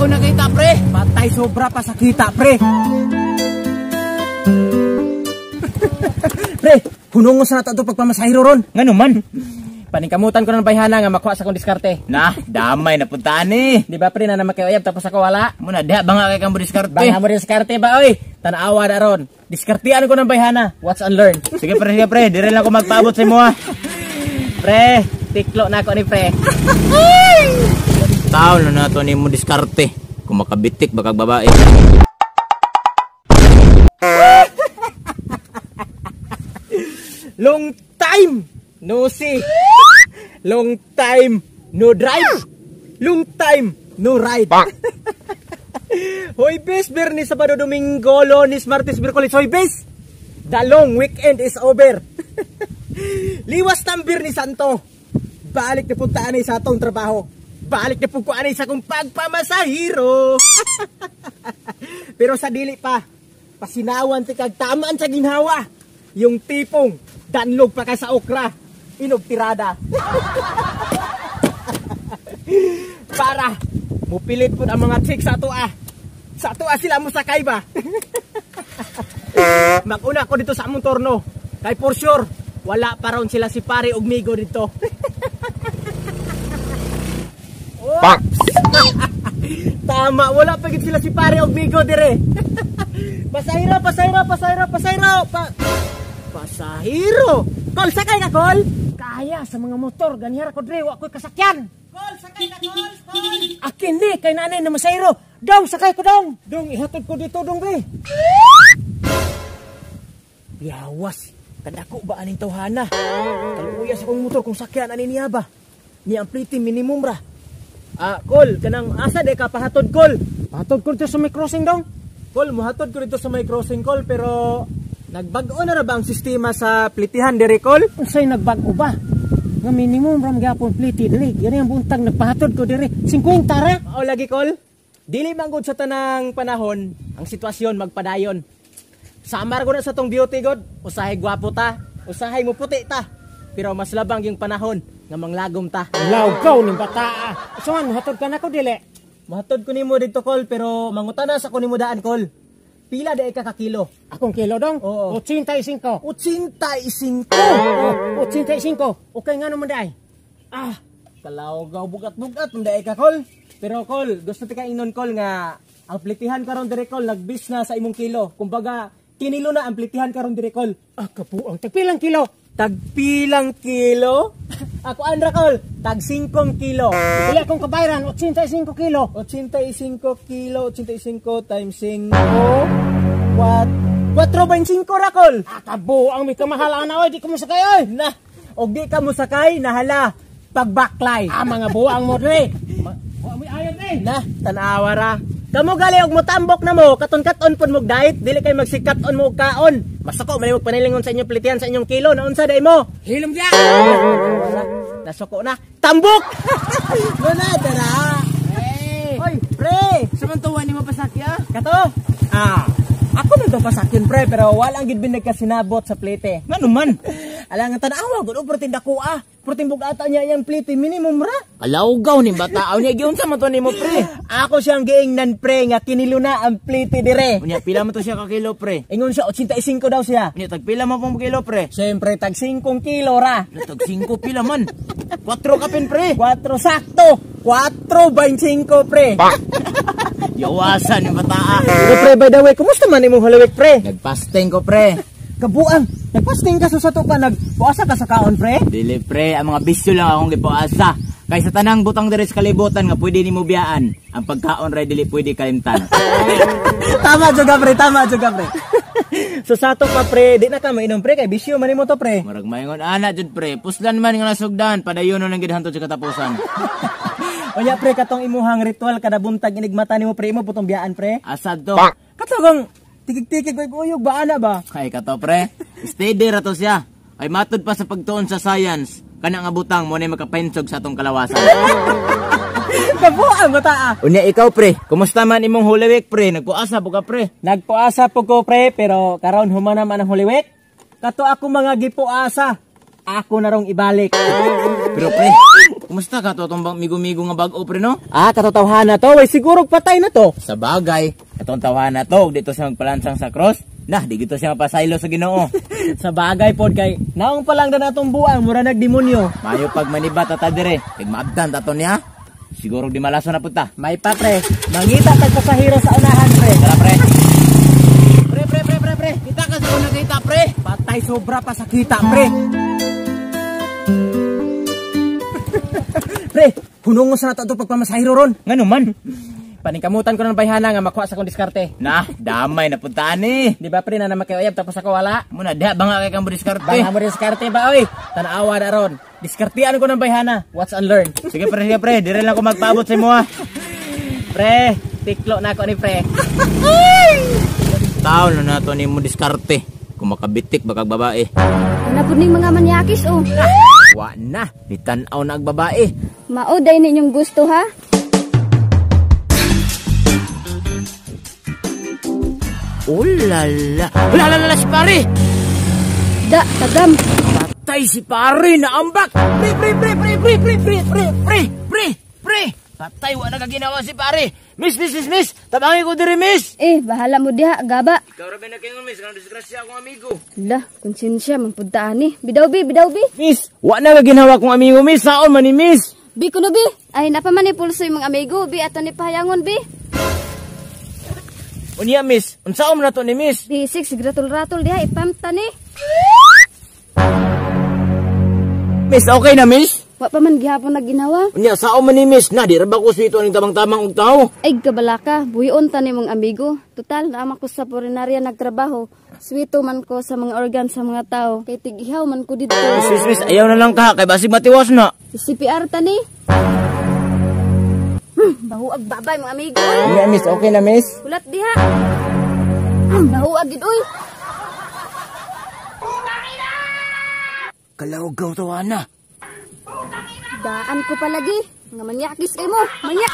ko nakita, pre. Patay sobra pa sa kita, pre. Pre, hunungos na ito pagpamasahiro ron. Nga naman. Paningkamutan ko ng bayhana nga makuha sa akong diskarte. Nah, damay na puntaan eh. Di ba pre na namakayayab tapos ako wala? Muna, diha ba nga kay kang diskarte? Banga mo diskarte ba oy? Tanawa na ron. Diskartean ko ng bayhana. Watch and learn. Sige pre. Dire lang ako magpaabot sa imo ha. Pre, tiklo na ako ni pre. Tao na nato ni mo diskarte. Kung makabitik baka babae. Long time no see. Long time no drive. Long time no ride. Hoy bes, Bernie, Sabado, Domingo, Lunes, Martes, Miyerkules. Hoy bes, the long weekend is over. Liwas tambir ni Santo. Balik na puntaan sa atong trabaho. Balik na puntaan sa akong pagpamasahiro. Pero sa dili pa, pasinawan ti kag tamaan sa ginhawa. Yung tipong danlog pa ka sa okra, inog tirada. Para mupilit po ang mga chick sa atua. Sa atua sila mo sakay ba? Maguna ko dito sa among torno. Kay for sure, wala pa ron sila si pare og migo dito. Tama, wala pa gid sila si pare og migo dire. Pasahiro. Pasahiro. Kol, sakay ka, Kol. Kaya sa mga motor, ganihara ko dire, wa ko'y kasakyan. Kol, sakay ka, Kol. Akin di, kay nanay na masahiro. Dong, sakay ko dong. Dong, ihatod ko dito, dong, be. Yawas, kadako ba aning tawhana? Kaluyas akong motor kung sakyan anin niya ba? Ni ang pliti minimum ra. Kol, kanang asa de ka pahatod, Kol? Pahatod ko dito sa may crossing, dong. Kol, muhatod ko dito sa may crossing, Kol, pero nagbag-o na ba ang sistema sa plitihan dire, Kol? Unsay nagbag-o ba? Nga minimum ram gapon pliti dire. Yan ang buntag nagpahatod ko dire. 50 ra. O lagi, Kol. Dili manggod sa tanang panahon ang sitwasyon magpadayon. Samar ko na sa tong beauty god. Usahay gwapo ta, usahay mo puti ta. Pero mas labang yung panahon nga manglagom ta. Lawgaw ning bata. Usahan hatod ka na ko dili. Mahatod ko nimo dito, Kol, pero mangutana sa ko nimo daan, Kol. Pila day ka kilo? Akong kilo dong? Oo. 85. 85? Oo, 85. Okay nga naman day. Kalawgaw bugat-bugat day ka, Kol. Pero, Kol, gusto ti ka ingnon, Kol, nga ang plitihan karon dire, Kol, nagbis na sa imong kilo. Kumbaga, kinilo na ang plitihan karon dire, Kol. Kapuang, tagpilang kilo? Tagpilang kilo? Ako andra, Kol, tag 5 kilo. Pila akong kabayran, 85 kilo. 85 kilo, 85 times 5. 4.25 ra, Kol. Kabuang, may kamahalaan na, oy, di ka mo sakay, oy. Na, og di ka mo sakay, nahala, pagbaklay. Mga buang mo, dre. May ayot, eh. Na, tanawa ra. Kamu gali og motambok na mo, katon-katon pud mo diet, dili kay magsikaton mo kaon. Masako man mo panilingon sa inyong plitihan sa inyong kilo, naunsa day mo? Hilom dia. Nasoko na. Tambok. Wala dara. Oy, pre, samantuan nimo pasakya? Kato? Ako na to pasakyan, pre, pero wala gid binag ka sinabot sa plite. Ngano man? Alang tanawa gud og protein dako protein bugata niya yang plite minimum ra. Kalawgaw ni bataaw niya giun sa man to nimo, pre. Ako siyang giingnan, pre, nga kinilo na ang plite dire. Unya pila man to siya ka kilo, pre? Ingon siya 85 daw siya. Unya tagpila man pong kilo, pre? Siyempre tag 5 kilo ra. Tag 5 pila man. 4 kapin, pre. 4 sakto. 4.25, pre. Yawasan ni bataa. Pero, pre, by the way, kumusta man imong halawik, pre? Nagpasting ko, pre. Kabuang, nagpasting ka sa sato ka, nagpuasa ka sa kaon, pre? Dili, pre, ang mga bisyo lang akong gipuasa. Kay sa tanang butang dire sa kalibutan nga pwede nimo biyaan, ang pagkaon ray dili pwede kalimtan. Tama juga, pre. So sato pa, pre, di na ka mainom, pre, kay bisyo man imo to, pre. Murag mayngon ana jud, pre. Puslan man nga nasugdan, padayon lang gid hantod sa katapusan. Onya, pre, katong imuhang ritual kada buntag inigmata nimo, pre, imo putong biyaan, pre. Asad to. Katong tikik-tikik uyog ba ana ba? Kay kato, pre. Steady ra to siya. Ay matod pa sa pagtuon sa science. Kana nga butang mo na makapensog sa atong kalawasan. Kabuang bata. Unya ikaw, pre, kumusta man imong Holy Week, pre? Nagpuasa po ka, pre? Nagpuasa po ko, pre, pero karon humana man ang Holy Week. Kato ako mga gipuasa. Ako na rong ibalik. Pero, pre, kumusta ka to tong migo-migo nga bag-o pre no? Katotawhana to, way siguro patay na to. Sa bagay, katong tawhana to, dito siya magpalansang sa cross. Nah, di gito siya mapasaylo sa Ginoo. Sa bagay pod kay naong pa lang na natong buang mura nagdemonyo. Mayo pag maniba tata dire, kay maabdan tato niya. Siguro di malaso na punta. May pa pre, mangita tag pasahero sa unahan pre. Tara pre. Pre. Kita ka sa una kita pre. Patay sobra pa sa kita pre. Pre, punong sa nato pagpamasahero ron. Ngano man? Paningkamutan ko ng bayhana nga makuha sa kong diskarte. Nah, damay na puntaan ni. Di ba pre na namakayayab tapos ako wala? Muna diha banga kay kang diskarte. Banga mo diskarte ba oy? Tanawa na ron. Diskartean ko ng bayhana. Watch and learn. Sige pre, dire lang ako magpaabot sa imo ha. Pre, tiklo na ako ni pre. Taon na nato ni mo diskarte. Kung makabitik bakag babae. Ano po ning mga manyakis oh. Wa na, ditanaw na ag babae. Mauday ninyong gusto ha. Ulala. Ulala si pare. Da, tagam. Patay si pare na ambak. Pre. Patay wa na kaginawa si pare. Miss. Tabangi ko diri miss. Bahala mo diha, gaba. Ikaw ra ba na kayo miss, kanang disgrasya akong amigo. Lah, konsensya magpuntaan ni. Bidaw bi. Miss, wa na ginawa kong amigo miss. Saon man ni miss? Bi kuno bi. Ay napaman ni pulso yung mga amigo bi ato ni pahayangon bi. Unya miss, unsaon man nato ni miss? Bisik sigratul-ratul diha ipamta ni. Miss, okay na miss? Wa pa man gihapon na ginawa. Unya saon man ni miss? Na di ra ba ko sito ning tamang-tamang og tao? Ay kabalaka, buyon ta ni mong amigo. Total naama ko sa purinarya nagtrabaho. Swito man ko sa mga organ sa mga tao. Kay tigihaw man ko dito. Miss, ayaw na lang ka kay basig matiwas na. CPR ta ni. Bahuag babay mga amigo. Unya miss, okay na miss? Ulat diha. Bahuag gid oy. Kalawgaw tawana. Daan ko palagi. Nga manyakis kay mo. Manyak.